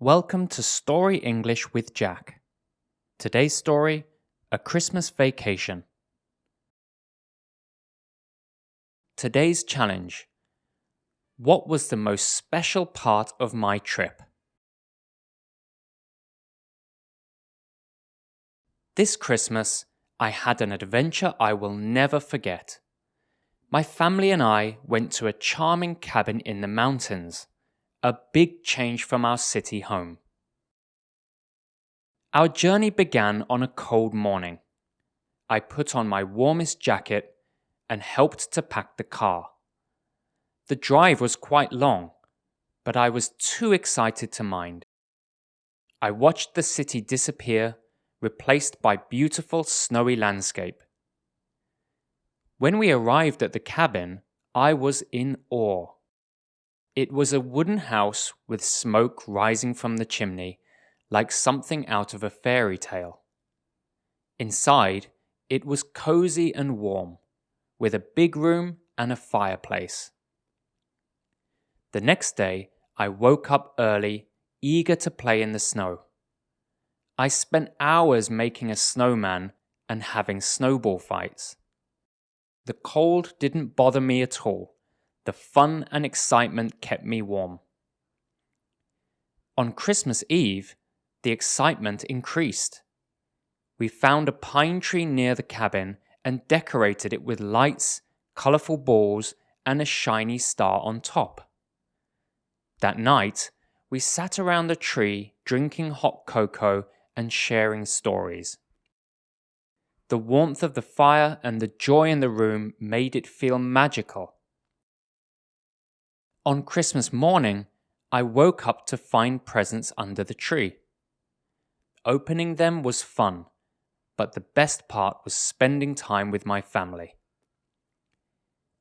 Welcome to Story English with Jack. Today's story, A Christmas Vacation. Today's challenge. What was the most special part of my trip? This Christmas, I had an adventure I will never forget. My family and I went to a charming cabin in the mountains, a big change from our city home. Our journey began on a cold morning. I put on my warmest jacket and helped to pack the car. The drive was quite long, but I was too excited to mind. I watched the city disappear, replaced by beautiful snowy landscape. When we arrived at the cabin, I was in awe. It was a wooden house with smoke rising from the chimney, like something out of a fairy tale. Inside, it was cozy and warm, with a big room and a fireplace. The next day, I woke up early, eager to play in the snow. I spent hours making a snowman and having snowball fights. The cold didn't bother me at all. The fun and excitement kept me warm. On Christmas Eve, the excitement increased. We found a pine tree near the cabin and decorated it with lights, colorful balls, and a shiny star on top. That night, we sat around the tree drinking hot cocoa and sharing stories. The warmth of the fire and the joy in the room made it feel magical. On Christmas morning, I woke up to find presents under the tree. Opening them was fun, but the best part was spending time with my family.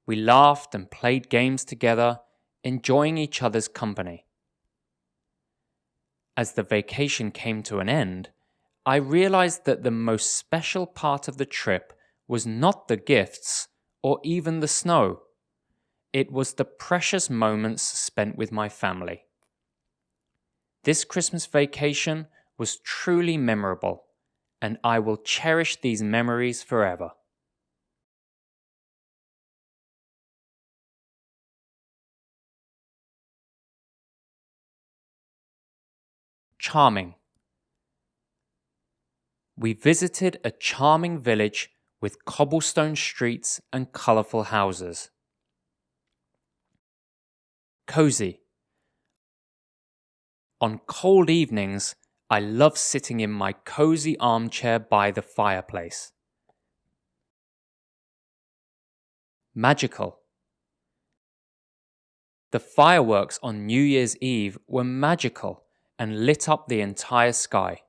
We laughed and played games together, enjoying each other's company. As the vacation came to an end, I realized that the most special part of the trip was not the gifts or even the snow. It was the precious moments spent with my family. This Christmas vacation was truly memorable, and I will cherish these memories forever. Charming. We visited a charming village with cobblestone streets and colorful houses. Cozy. On cold evenings, I love sitting in my cozy armchair by the fireplace. Magical. The fireworks on New Year's Eve were magical and lit up the entire sky.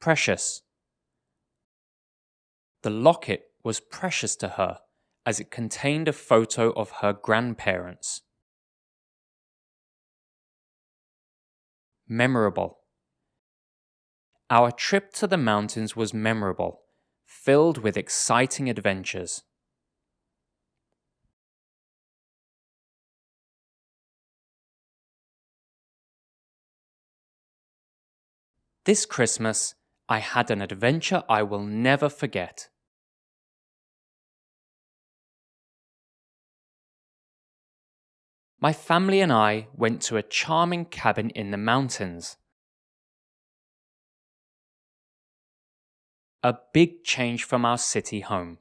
Precious. The locket was precious to her as it contained a photo of her grandparents. Memorable. Our trip to the mountains was memorable, filled with exciting adventures. This Christmas, I had an adventure I will never forget. My family and I went to a charming cabin in the mountains. A big change from our city home.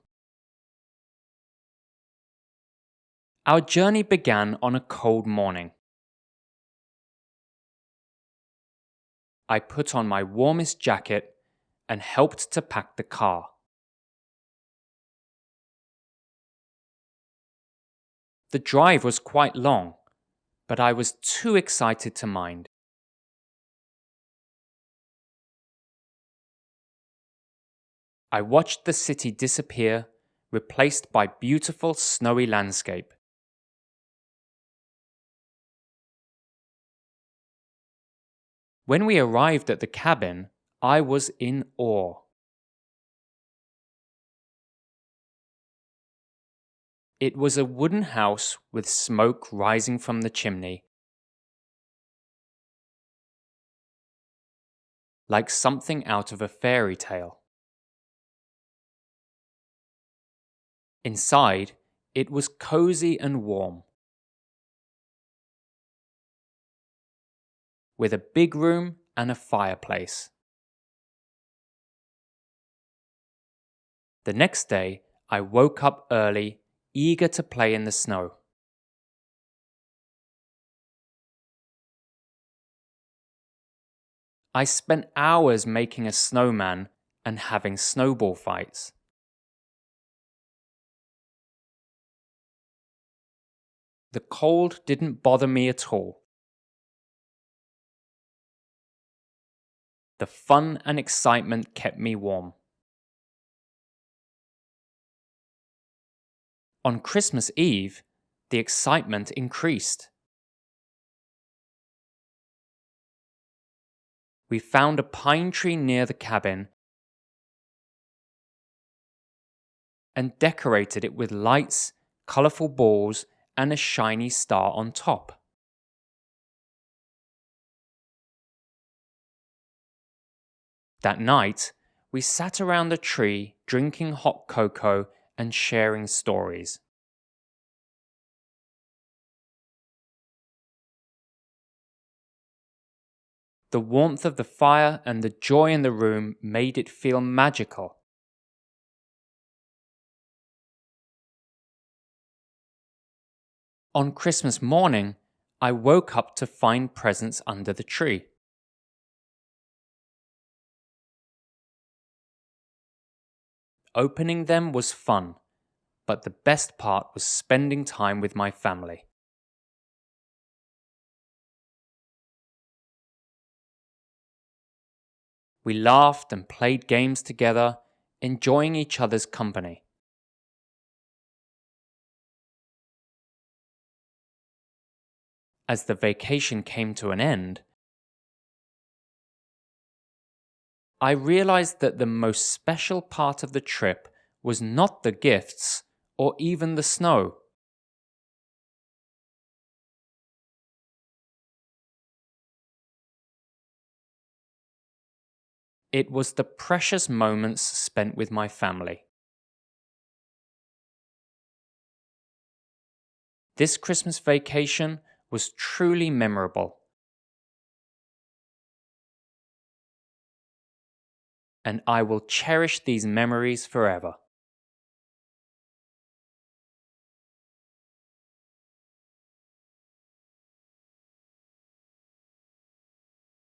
Our journey began on a cold morning. I put on my warmest jacket and helped to pack the car. The drive was quite long, but I was too excited to mind. I watched the city disappear, replaced by beautiful snowy landscape. When we arrived at the cabin, I was in awe. It was a wooden house with smoke rising from the chimney, like something out of a fairy tale. Inside, it was cozy and warm, with a big room and a fireplace. The next day, I woke up early, eager to play in the snow. I spent hours making a snowman and having snowball fights. The cold didn't bother me at all. The fun and excitement kept me warm. On Christmas Eve, the excitement increased. We found a pine tree near the cabin and decorated it with lights, colourful balls, and a shiny star on top. That night, we sat around the tree drinking hot cocoa and sharing stories. The warmth of the fire and the joy in the room made it feel magical. On Christmas morning, I woke up to find presents under the tree. Opening them was fun, but the best part was spending time with my family. We laughed and played games together, enjoying each other's company. As the vacation came to an end, I realized that the most special part of the trip was not the gifts or even the snow. It was the precious moments spent with my family. This Christmas vacation was truly memorable, and I will cherish these memories forever.